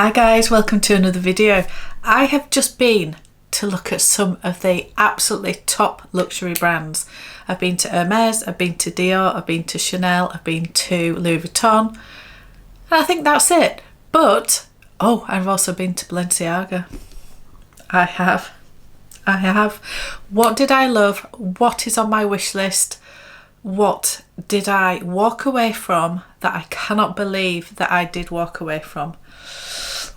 Hi guys, welcome to another video. I have just been to look at some of the absolutely top luxury brands. I've been to Hermes, I've been to Dior, I've been to Chanel, I've been to Louis Vuitton, and I think that's it. But, oh, I've also been to Balenciaga. I have. What did I love? What is on my wish list? What did I walk away from that I cannot believe that I did walk away from?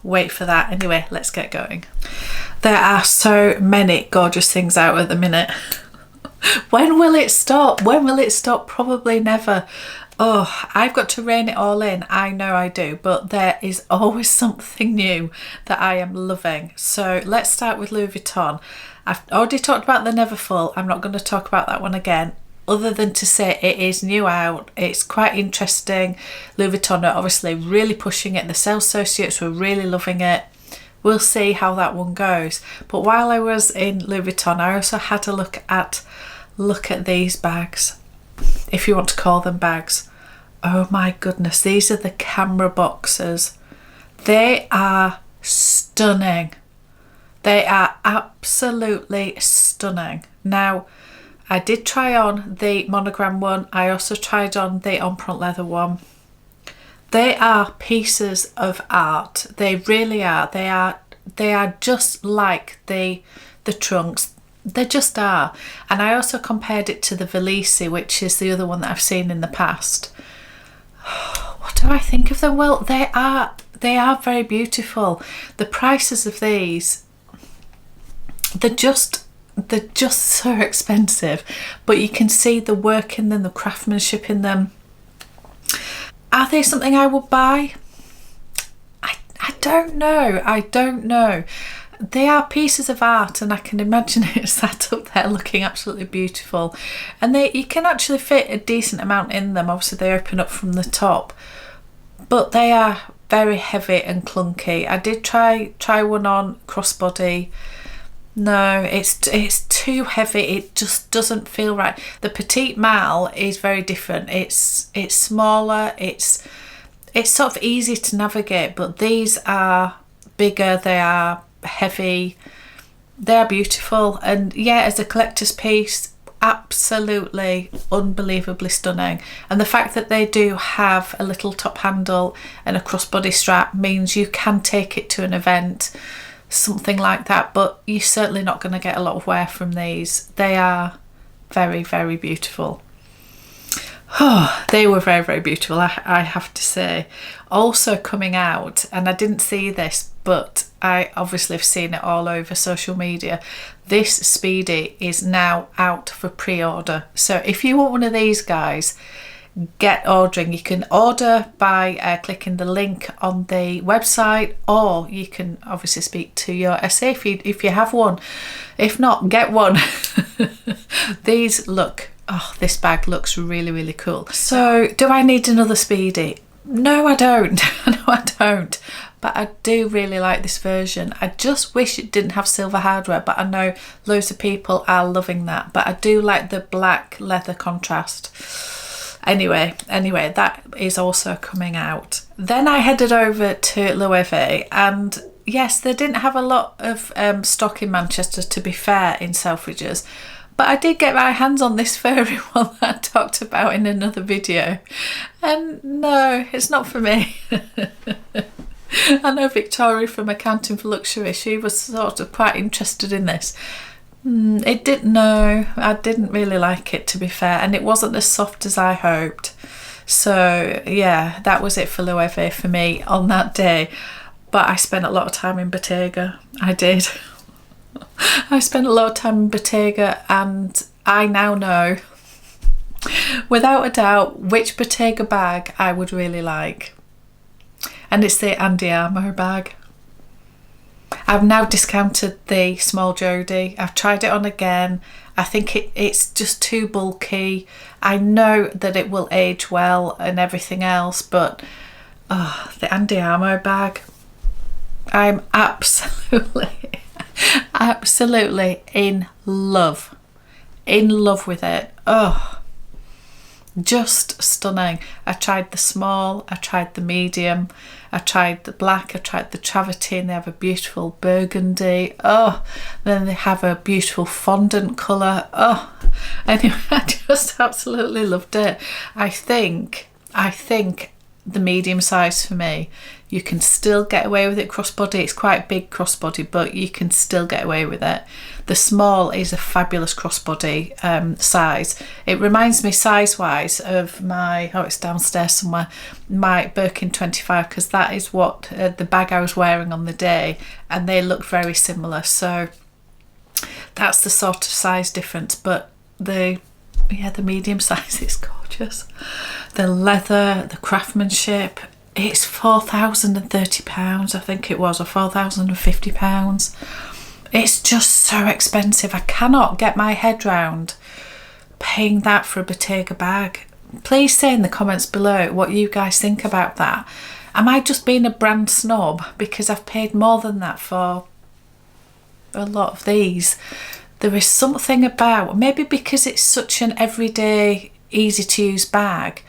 Wait for that. Anyway, let's get going. There are so many gorgeous things out at the minute. When will it stop? When will it stop? Probably never. Oh, I've got to rein it all in. I know I do, but there is always something new that I am loving. So let's start with Louis Vuitton. I've already talked about the Neverfull. I'm not going to talk about that one again, other than to say it is new out. It's quite interesting. Louis Vuitton are obviously really pushing it. The sales associates were really loving it. We'll see how that one goes. But while I was in Louis Vuitton, I also had a look at these bags, if you want to call them bags. Oh my goodness, these are the camera boxes. They are stunning. They are absolutely stunning. Now, I did try on the monogram one. I also tried on the empreinte leather one. They are pieces of art. They really are. They are just like the trunks. They just are. And I also compared it to the Velisi, which is the other one that I've seen in the past. What do I think of them? Well, they are very beautiful. The prices of these, they're just so expensive, but you can see the work in them, the craftsmanship in them. Are they something I would buy? I don't know. They are pieces of art, and I can imagine it sat up there looking absolutely beautiful. And you can actually fit a decent amount in them. Obviously they open up from the top, but they are very heavy and clunky. I did try one on crossbody. No, it's too heavy. It just doesn't feel right. The Petite Malle is very different. It's smaller. It's sort of easy to navigate, but these are bigger. They are heavy. They are beautiful, and yeah, as a collector's piece, absolutely unbelievably stunning. And the fact that they do have a little top handle and a crossbody strap means you can take it to an event, something like that, but you're certainly not going to get a lot of wear from these. They are very, very beautiful. Oh, they were very, very beautiful, I have to say. Also coming out, and I didn't see this, but I obviously have seen it all over social media, this Speedy is now out for pre-order. So if you want one of these guys, get ordering. You can order by clicking the link on the website, or you can obviously speak to your SA if you have one. If not, get one. These look, oh, this bag looks really, really cool. So do I need another Speedy? No, I don't. No, I don't. But I do really like this version. I just wish it didn't have silver hardware, but I know loads of people are loving that. But I do like the black leather contrast. Anyway, that is also coming out. Then I headed over to Loewe, and yes, they didn't have a lot of stock in Manchester, to be fair, in Selfridges, but I did get my hands on this furry one that I talked about in another video, and no, it's not for me. I know Victoria from Accounting for Luxury, she was sort of quite interested in this. I didn't really like it, to be fair, and it wasn't as soft as I hoped. So yeah, that was it for Loewe for me on that day. But I spent a lot of time in Bottega. I did. I spent a lot of time in Bottega, and I now know without a doubt which Bottega bag I would really like, and it's the Andiamo bag. I've now discounted the small Jodie. I've tried it on again. I think it's just too bulky. I know that it will age well and everything else, but the Andiamo bag, I'm absolutely in love with it. Oh, Just stunning. I tried the small, I tried the medium, I tried the black, I tried the travertine. They have a beautiful burgundy. Oh, then they have a beautiful fondant colour. Oh, anyway, I just absolutely loved it. I think the medium size for me, you can still get away with it crossbody. It's quite big crossbody, but you can still get away with it. The small is a fabulous crossbody size. It reminds me size-wise of my, it's downstairs somewhere, my Birkin 25, because that is what the bag I was wearing on the day, and they look very similar. So that's the sort of size difference, but the medium size is gorgeous. The leather, the craftsmanship, it's £4,030, I think it was, or £4,050. It's just so expensive. I cannot get my head round paying that for a Bottega bag. Please say in the comments below what you guys think about that. Am I just being a brand snob because I've paid more than that for a lot of these? There is something about, maybe because it's such an everyday, easy to use bag,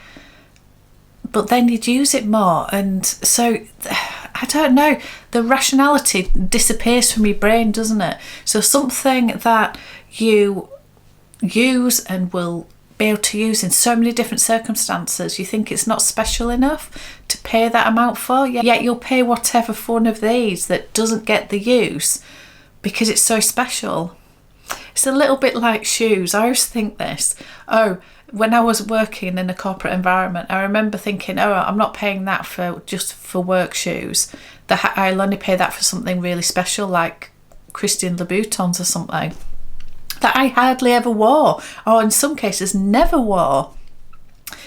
but then you'd use it more, and so I don't know, the rationality disappears from your brain, doesn't it? So something that you use and will be able to use in so many different circumstances, you think it's not special enough to pay that amount for, yet you'll pay whatever for one of these that doesn't get the use because it's so special. It's a little bit like shoes. I always think this. When I was working in a corporate environment, I remember thinking, I'm not paying that for just for work shoes. I'll only pay that for something really special, like Christian Louboutins or something that I hardly ever wore, or in some cases never wore.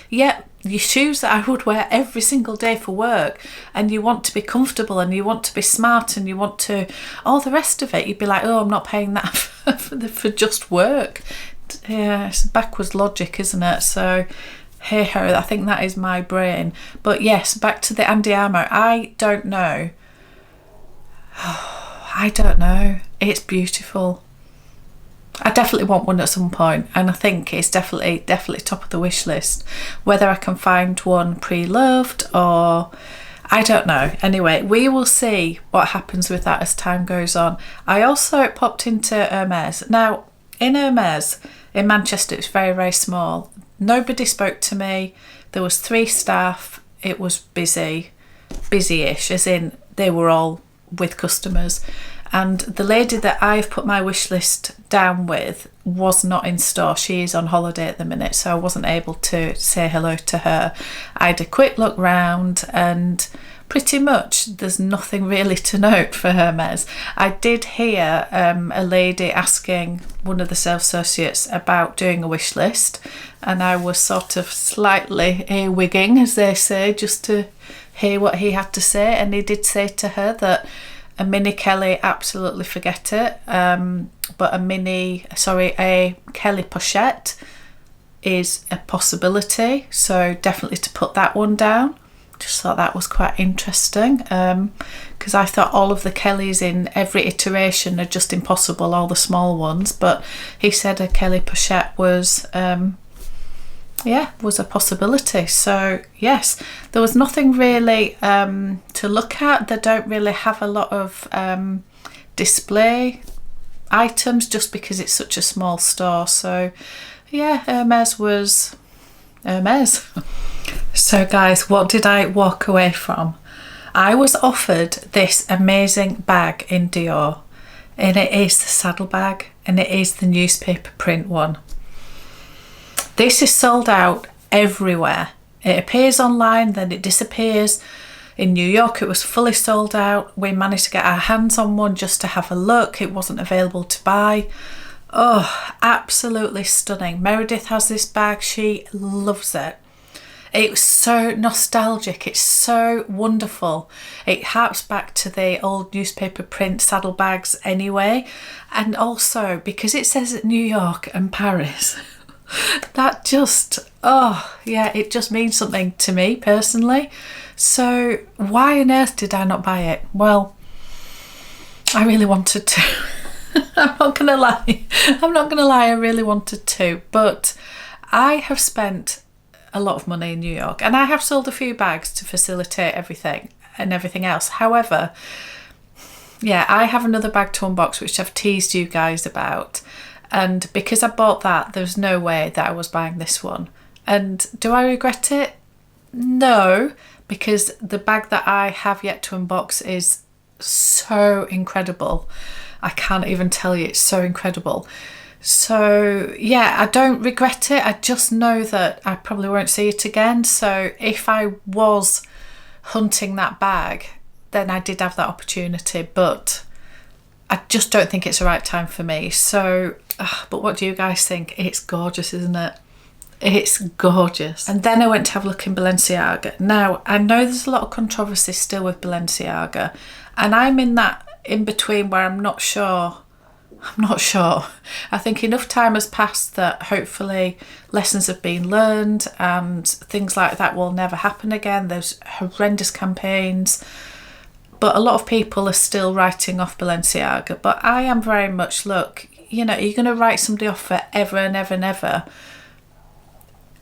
Yet your shoes that I would wear every single day for work, and you want to be comfortable and you want to be smart and you want to all the rest of it, you'd be like, I'm not paying that for just work. Yeah, it's backwards logic, isn't it? So hey ho, I think that is my brain. But yes, back to the Andy Armour. I don't know. It's beautiful. I definitely want one at some point, and I think it's definitely top of the wish list. Whether I can find one pre-loved or I don't know. Anyway, we will see what happens with that as time goes on. I also popped into Hermes. Now, in Hermes in Manchester, it's very, very small. Nobody spoke to me. There was 3 staff. It was busy-ish, as in they were all with customers. And the lady that I've put my wish list down with was not in store. She is on holiday at the minute, so I wasn't able to say hello to her. I had a quick look round, and pretty much there's nothing really to note for Hermes. I did hear a lady asking one of the sales associates about doing a wish list, and I was sort of slightly earwigging, as they say, just to hear what he had to say. And he did say to her that a mini Kelly, absolutely forget it. But a Kelly pochette is a possibility. So definitely to put that one down. Just thought that was quite interesting, because I thought all of the Kellys in every iteration are just impossible, all the small ones. But he said a Kelly pochette was a possibility. So yes, there was nothing really to look at. They don't really have a lot of display items just because it's such a small store. So yeah, Hermes was Hermes. So guys, what did I walk away from? I was offered this amazing bag in Dior, and it is the saddle bag, and it is the newspaper print one. This is sold out everywhere. It appears online, then it disappears. In New York, it was fully sold out. We managed to get our hands on one just to have a look. It wasn't available to buy. Oh, absolutely stunning. Meredith has this bag. She loves it. It's so nostalgic. It's so wonderful. It harks back to the old newspaper print saddlebags anyway. And also, because it says New York and Paris, that just, it just means something to me personally. So why on earth did I not buy it? Well, I really wanted to. I'm not gonna lie, I really wanted to, but I have spent a lot of money in New York, and I have sold a few bags to facilitate everything else. However, yeah, I have another bag to unbox which I've teased you guys about, and because I bought that, there's no way that I was buying this one. And do I regret it? No, because the bag that I have yet to unbox is so incredible. I can't even tell you, it's so incredible. So yeah, I don't regret it. I just know that I probably won't see it again. So if I was hunting that bag, then I did have that opportunity, but I just don't think it's the right time for me. So, but what do you guys think? It's gorgeous, isn't it? It's gorgeous. And then I went to have a look in Balenciaga. Now, I know there's a lot of controversy still with Balenciaga, and I'm in that in between where I'm not sure. I think enough time has passed that hopefully lessons have been learned and things like that will never happen again. There's horrendous campaigns, but a lot of people are still writing off Balenciaga. But I am very much, look, you know, you're going to write somebody off forever and ever and ever.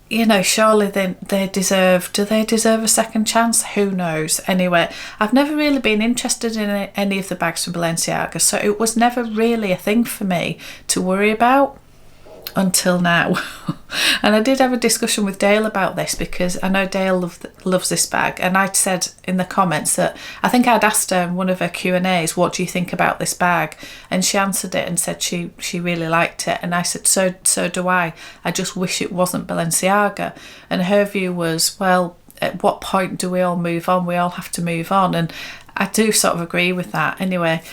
You know, surely do they deserve a second chance? Who knows? Anyway, I've never really been interested in any of the bags from Balenciaga, so it was never really a thing for me to worry about until now. And I did have a discussion with Dale about this, because I know Dale loves this bag, and I'd said in the comments that I think I'd asked her in one of her Q&As, what do you think about this bag? And she answered it and said she really liked it, and I said so do I just wish it wasn't Balenciaga. And her view was, well, at what point do we all move on? We all have to move on, and I do sort of agree with that. Anyway,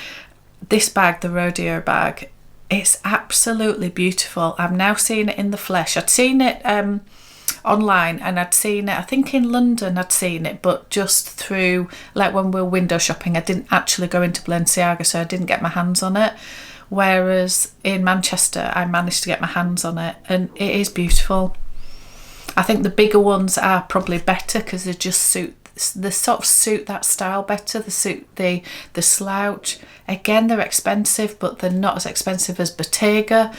this bag, the rodeo bag, it's absolutely beautiful. I'm now seeing it in the flesh. I'd seen it online, and I'd seen it, I think in London I'd seen it, but just through, like when we were window shopping. I didn't actually go into Balenciaga, so I didn't get my hands on it. Whereas in Manchester, I managed to get my hands on it, and it is beautiful. I think the bigger ones are probably better because they sort of suit that style better. They suit the slouch. Again, they're expensive, but they're not as expensive as Bottega.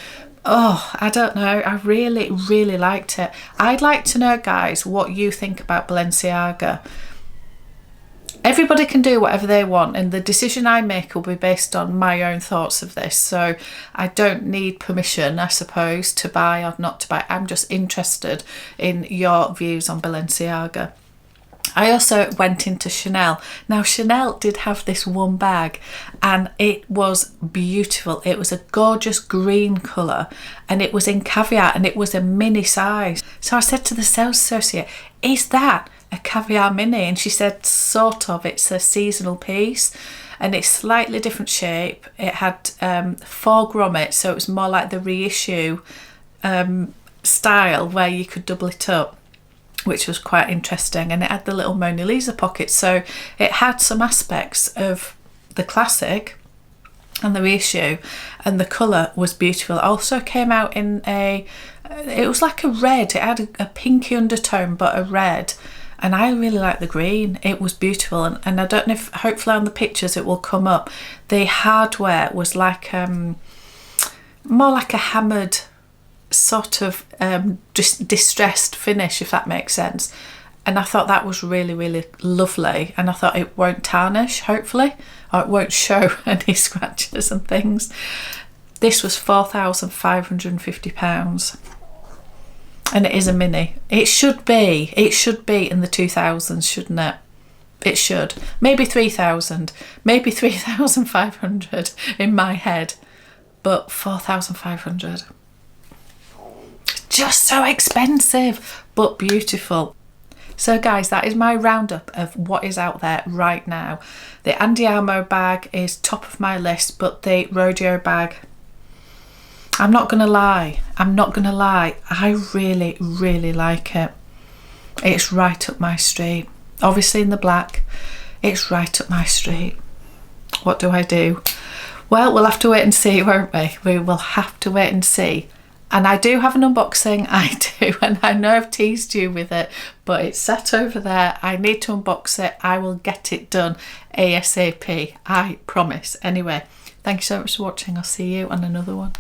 Oh, I don't know. I really, really liked it. I'd like to know, guys, what you think about Balenciaga. Everybody can do whatever they want, and the decision I make will be based on my own thoughts of this. So I don't need permission, I suppose, to buy or not to buy. I'm just interested in your views on Balenciaga. I also went into Chanel. Now, Chanel did have this one bag, and it was beautiful. It was a gorgeous green colour, and it was in caviar, and it was a mini size. So I said to the sales associate, is that a caviar mini? And she said, sort of. It's a seasonal piece, and it's slightly different shape. It had 4 grommets, so it was more like the reissue style where you could double it up, which was quite interesting. And it had the little Mona Lisa pocket, so it had some aspects of the classic and the reissue, and the colour was beautiful. It also came out in it was like a red. It had a pinky undertone, but a red, and I really like the green. It was beautiful, and I don't know if, hopefully on the pictures it will come up, the hardware was like more like a hammered sort of distressed finish, if that makes sense. And I thought that was really, really lovely, and I thought it won't tarnish, hopefully, or it won't show any scratches and things. This was £4,550, and it is a mini. It should be in the 2000s, shouldn't it? It should. Maybe 3,000, maybe 3,500 in my head, but 4,500. Just so expensive, but beautiful. So guys, that is my roundup of what is out there right now. The Andiamo bag is top of my list, but the rodeo bag, I'm not gonna lie, I really, really like it. It's right up my street. Obviously in the black, it's right up my street. What do I do? Well, we'll have to wait and see, won't we? We will have to wait and see. And I do have an unboxing, I do, and I know I've teased you with it, but it's sat over there. I need to unbox it. I will get it done ASAP, I promise. Anyway, thank you so much for watching. I'll see you on another one.